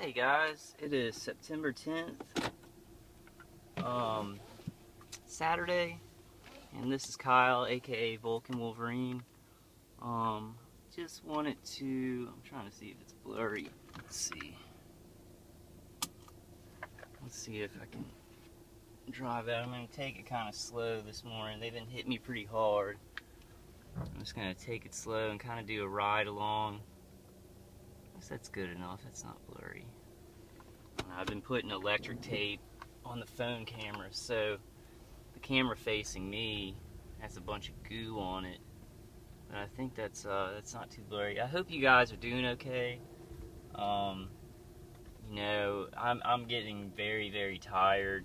Hey guys, it is September 10th, Saturday, and this is Kyle, aka Vulcan Wolverine. Just wanted to, I'm trying to see if it's blurry. Let's see if I can drive out. I'm going to take it kind of slow this morning. They've been hitting me pretty hard. I'm just going to take it slow and kind of do a ride along. I guess that's good enough. That's not blurry. I've been putting electric tape on the phone camera, so the camera facing me has a bunch of goo on it. But I think that's not too blurry. I hope you guys are doing okay. You know, I'm getting very, very tired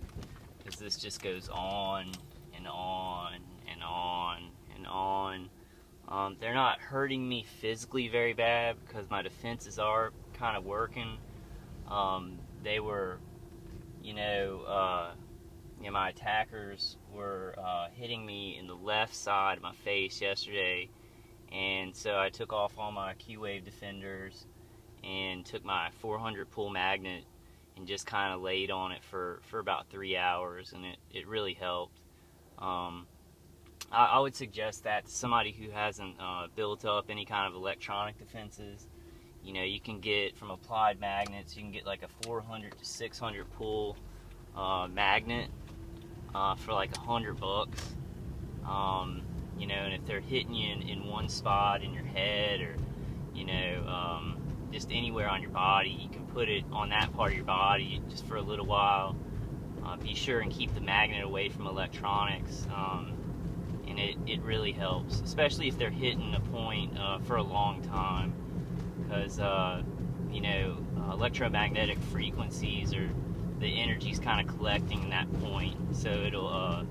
because this just goes on and on and on and on. They're not hurting me physically very bad because my defenses are kind of working. They were, my attackers were hitting me in the left side of my face yesterday, and so I took off all my Q-Wave defenders and took my 400 pull magnet and just kind of laid on it for about 3 hours, and it really helped. I would suggest that to somebody who hasn't built up any kind of electronic defenses. You know, you can get from Applied Magnets, you can get like a 400 to 600 pull magnet for like $100. You know, and if they're hitting you in one spot in your head or, just anywhere on your body, you can put it on that part of your body just for a little while. Be sure and keep the magnet away from electronics. And it really helps, especially if they're hitting a point for a long time, because electromagnetic frequencies are the energy's kind of collecting in that point, so it'll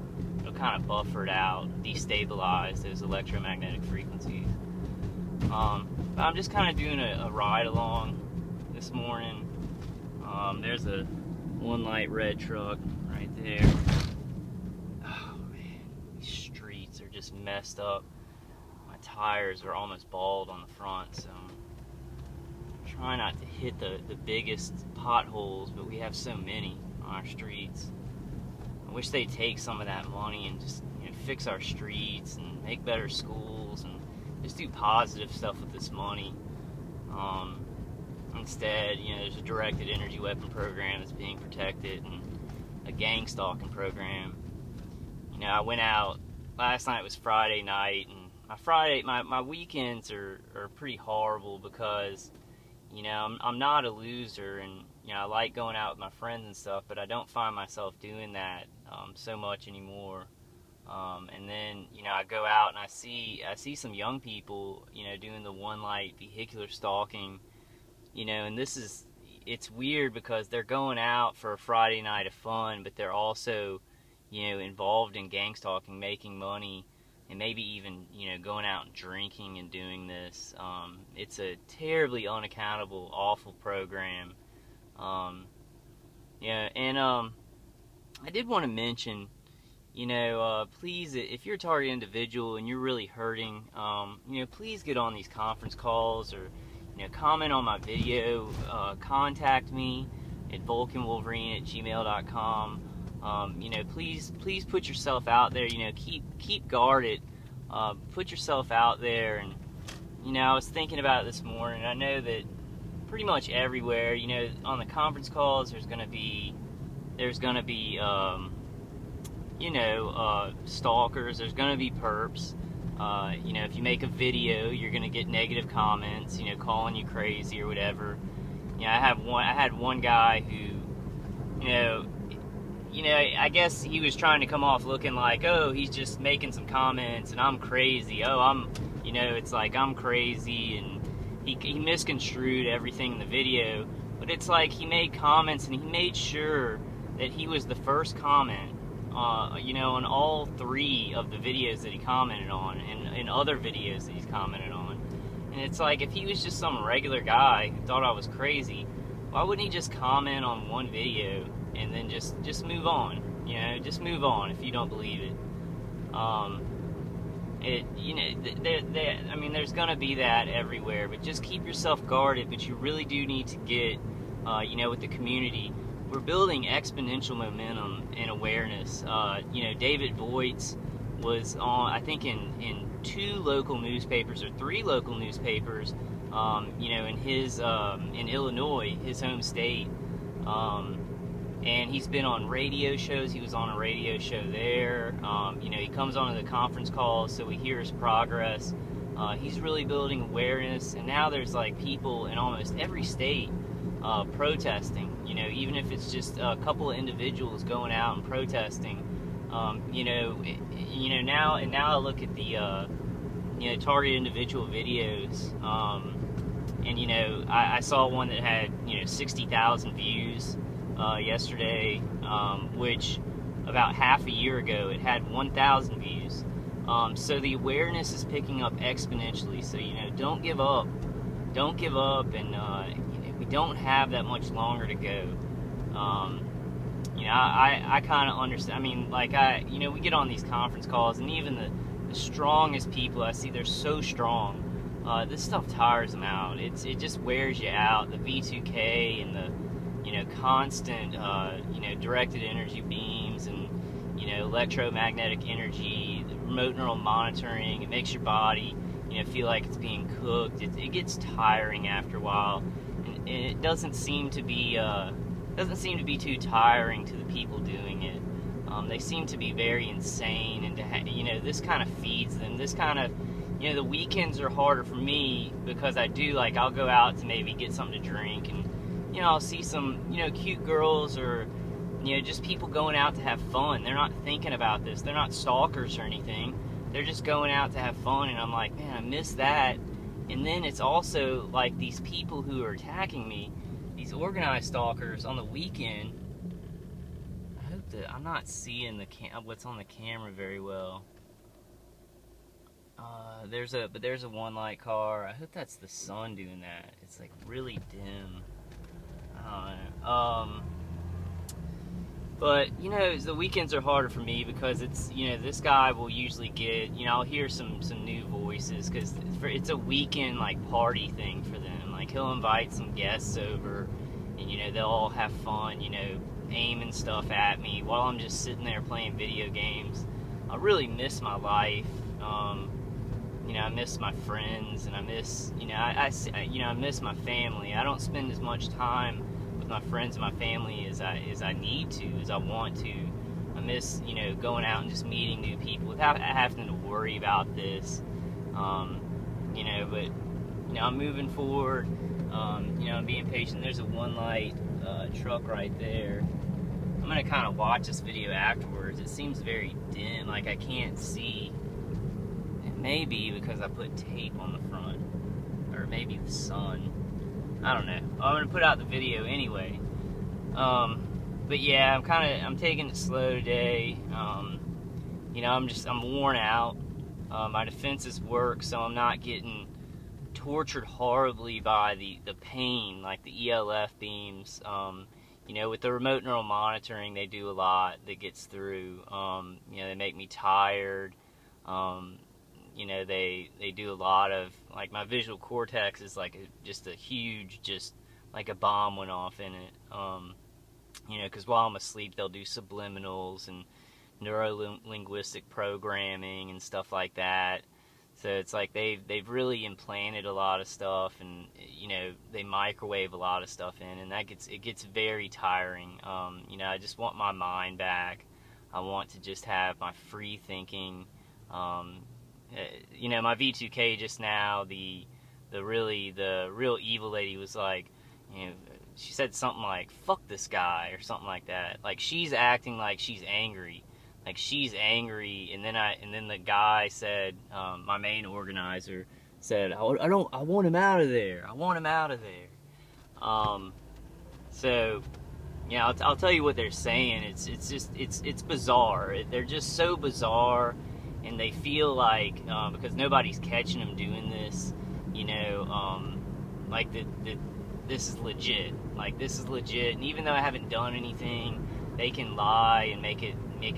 kind of buffer it out, destabilize those electromagnetic frequencies. I'm just kind of doing a ride along this morning. There's a one light red truck right there. Are just messed up. My tires are almost bald on the front, so I'm trying not to hit the biggest potholes, but we have so many on our streets. I wish they'd take some of that money and just fix our streets and make better schools and just do positive stuff with this money. Instead, there's a directed energy weapon program that's being protected and a gang stalking program. I went out last night. Was Friday night, and my weekends are pretty horrible because I'm not a loser, and I like going out with my friends and stuff, but I don't find myself doing that so much anymore. And then I go out and I see some young people doing the one light vehicular stalking, and it's weird because they're going out for a Friday night of fun, but they're also involved in gang stalking, making money, and maybe even, going out and drinking and doing this. It's a terribly unaccountable, awful program. I did want to mention, please, if you're a target individual and you're really hurting, please get on these conference calls or, comment on my video, contact me at vulcanwolverine@gmail.com. Please put yourself out there, keep guarded, put yourself out there. And, I was thinking about it this morning. I know that pretty much everywhere, on the conference calls, there's going to be stalkers, there's going to be perps. If you make a video, you're going to get negative comments, calling you crazy or whatever. I had one guy who, I guess he was trying to come off looking like, oh, he's just making some comments and I'm crazy. Oh, it's like I'm crazy, and he misconstrued everything in the video. But it's like he made comments and he made sure that he was the first comment, on all 3 of the videos that he commented on and other videos that he's commented on. And it's like, if he was just some regular guy who thought I was crazy, why wouldn't he just comment on one video and then just move on? Just move on if you don't believe it. There's gonna be that everywhere, but just keep yourself guarded. But you really do need to get you know, with the community. We're building exponential momentum and awareness. You know, David Voigt's was on, I think, in 2 local newspapers or 3 local newspapers, you know, in his in Illinois, his home state, and he's been on radio shows. He was on a radio show there. You know, he comes on to the conference calls, so we hear his progress. He's really building awareness, and now there's like people in almost every state protesting. You know, even if it's just a couple of individuals going out and protesting. You know, now I look at the you know, targeted individual videos, and you know, I saw one that had, you know, 60,000 views yesterday, which about half a year ago it had 1,000 views. So the awareness is picking up exponentially. So, you know, don't give up, and you know, we don't have that much longer to go. You know, I kind of understand. I mean, like, you know, we get on these conference calls, and even the strongest people I see, they're so strong. This stuff tires them out. It just wears you out. The V2K and the, you know, constant, you know, directed energy beams and, you know, electromagnetic energy, the remote neural monitoring. It makes your body, you know, feel like it's being cooked. It gets tiring after a while, and it doesn't seem to be too tiring to the people doing it. They seem to be very insane, and you know, this kind of feeds them. This kind of, you know, the weekends are harder for me because I do, like, I'll go out to maybe get something to drink, and, you know, I'll see some, you know, cute girls, or, you know, just people going out to have fun. They're not thinking about this. They're not stalkers or anything. They're just going out to have fun, and I'm like, man, I miss that. And then it's also like these people who are attacking me, these organized stalkers on the weekend. I hope that I'm not seeing what's on the camera very well. There's a one light car. I hope that's the sun doing that. It's like really dim. I don't know. But, you know, the weekends are harder for me because it's, you know, this guy will usually get, you know, I'll hear some new voices because it's a weekend, like, party thing for them. Like, he'll invite some guests over, and, you know, they'll all have fun, you know, aiming stuff at me while I'm just sitting there playing video games. I really miss my life. You know, I miss my friends, and I miss, you know, I miss my family. I don't spend as much time with my friends and my family as I need to, as I want to. I miss, you know, going out and just meeting new people without having to worry about this. You know, but, you know, I'm moving forward. You know, I'm being patient. There's a one light truck right there. I'm gonna kind of watch this video afterwards. It seems very dim, like I can't see. It may be because I put tape on the front, or maybe the sun. I don't know. I'm gonna put out the video anyway. But yeah, I'm taking it slow today. You know, I'm worn out. My defenses work, so I'm not getting tortured horribly by the pain, like the ELF beams. You know, with the remote neural monitoring, they do a lot that gets through. You know, they make me tired. You know, they do a lot of, like, my visual cortex is like just a huge, just like a bomb went off in it. You know, because while I'm asleep, they'll do subliminals and neuro-linguistic programming and stuff like that. So it's like they've really implanted a lot of stuff, and, you know, they microwave a lot of stuff in, and it gets very tiring. You know, I just want my mind back. I want to just have my free thinking. You know, my V2K just now, the real evil lady was like, you know, she said something like, fuck this guy, or something like that. Like, she's acting like she's angry. Like, she's angry, and then the guy said, my main organizer said, I want him out of there. I want him out of there. So, yeah, I'll tell you what they're saying. It's bizarre. They're just so bizarre, and they feel like, because nobody's catching them doing this, you know, like this is legit. Like, this is legit, and even though I haven't done anything, they can lie and make it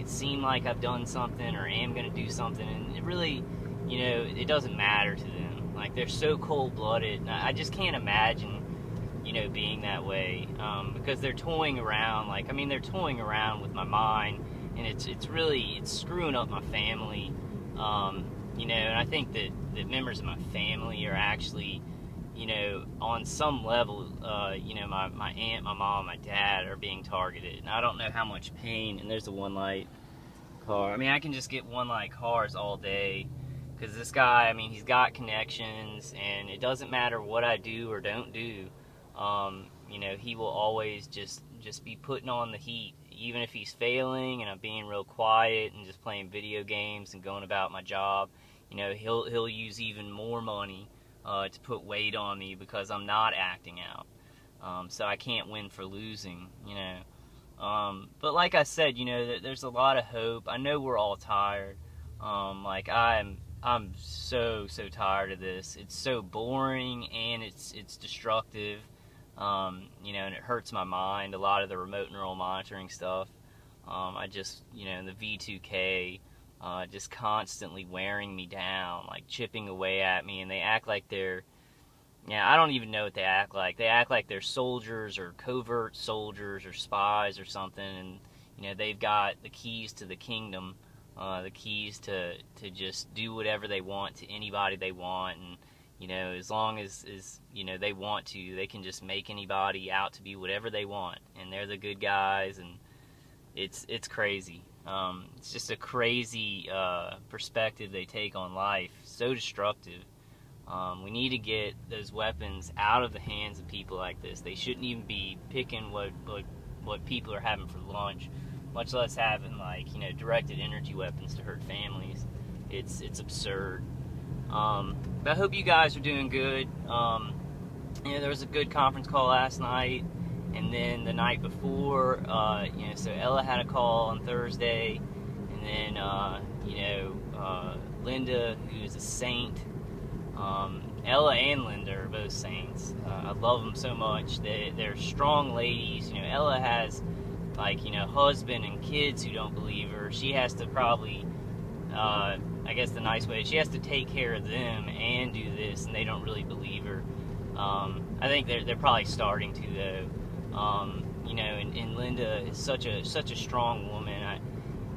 seem like I've done something or am going to do something, and it really, you know, it doesn't matter to them. Like, they're so cold-blooded, and I just can't imagine, you you know, being that way, because they're toying around. Like, I mean, they're toying around with my mind, and it's screwing up my family. You know, and I think that members of my family are actually, you know, on some level, you know, my aunt, my mom, my dad are being targeted. And I don't know how much pain. And there's a one light car. I mean, I can just get one light cars all day, because this guy, I mean, he's got connections, and it doesn't matter what I do or don't do. You know, he will always just be putting on the heat, even if he's failing and I'm being real quiet and just playing video games and going about my job. You know, he'll use even more money to put weight on me because I'm not acting out. So I can't win for losing, you know. But like I said, you know, there's a lot of hope. I know we're all tired. Like I'm so tired of this. It's so boring, and it's destructive. You know, and it hurts my mind. A lot of the remote neural monitoring stuff. I just, you know, the V2K, just constantly wearing me down, like chipping away at me, and they act like they're, yeah, I don't even know what they act like. They act like they're soldiers or covert soldiers or spies or something, and, you know, they've got the keys to the kingdom, the keys to just do whatever they want to anybody they want, and, you know, as long as you know, they want to, they can just make anybody out to be whatever they want, and they're the good guys, and it's crazy. It's just a crazy perspective they take on life, so destructive. We need to get those weapons out of the hands of people like this. They shouldn't even be picking what people are having for lunch, much less having, like, you know, directed energy weapons to hurt families. It's absurd. But I hope you guys are doing good. You know, there was a good conference call last night, and then the night before, you know, so Ella had a call on Thursday, and then, you know, Linda, who is a saint. Ella and Linda are both saints. I love them so much. They're strong ladies. You know, Ella has, like, you know, husband and kids who don't believe her. She has to probably, I guess the nice way, she has to take care of them and do this, and they don't really believe her. I think they're probably starting to, though. You know, and Linda is such a strong woman.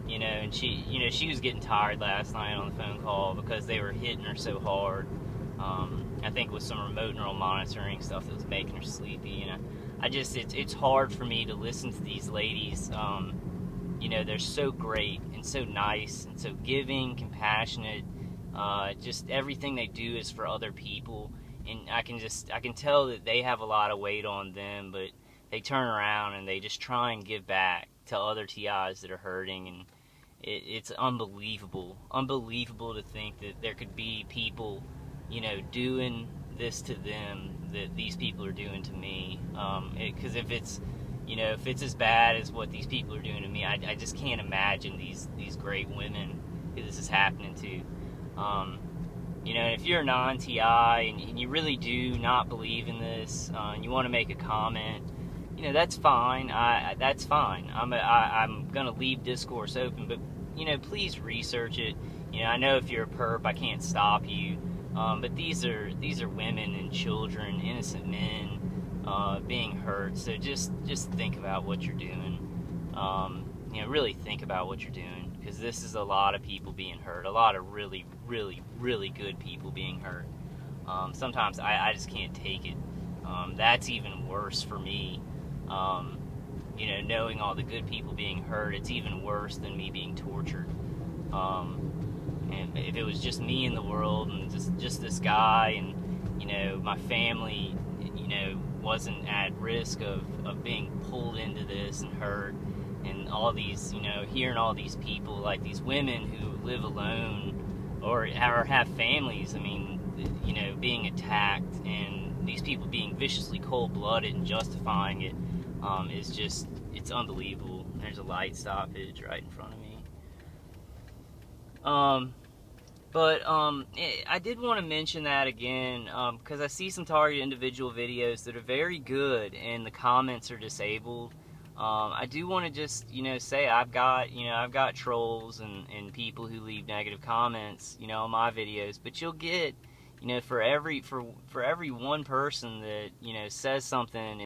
You know, and she was getting tired last night on the phone call because they were hitting her so hard. I think with some remote neural monitoring stuff that was making her sleepy. And it's hard for me to listen to these ladies. You know, they're so great and so nice and so giving, compassionate. Just everything they do is for other people. And I can tell that they have a lot of weight on them, but they turn around and they just try and give back to other TIs that are hurting. And it's unbelievable to think that there could be people, you know, doing this to them that these people are doing to me. Because if it's, you know, if it's as bad as what these people are doing to me, I just can't imagine these great women who this is happening to. You know, if you're a non-TI and you really do not believe in this, and you want to make a comment, you know, that's fine. That's fine. I'm gonna leave discourse open, but, you know, please research it. You know, I know if you're a perp, I can't stop you, but these are women and children, innocent men, being hurt. So just think about what you're doing. You know, really think about what you're doing, because this is a lot of people being hurt. A lot of really, really, really good people being hurt. Sometimes I just can't take it. That's even worse for me. You know, knowing all the good people being hurt, it's even worse than me being tortured. And if it was just me in the world and just this guy, and, you know, my family, you know, wasn't at risk of being pulled into this and hurt, and all these, you know, hearing all these people, like these women who live alone or have families, I mean, you know, being attacked, and these people being viciously cold-blooded and justifying it, is just, it's unbelievable. There's a light stoppage right in front of me. I did want to mention that again, because I see some targeted individual videos that are very good and the comments are disabled. I do want to just, you know, say I've got trolls and people who leave negative comments, you know, on my videos, but you'll get, you know, for every one person that, you know, says something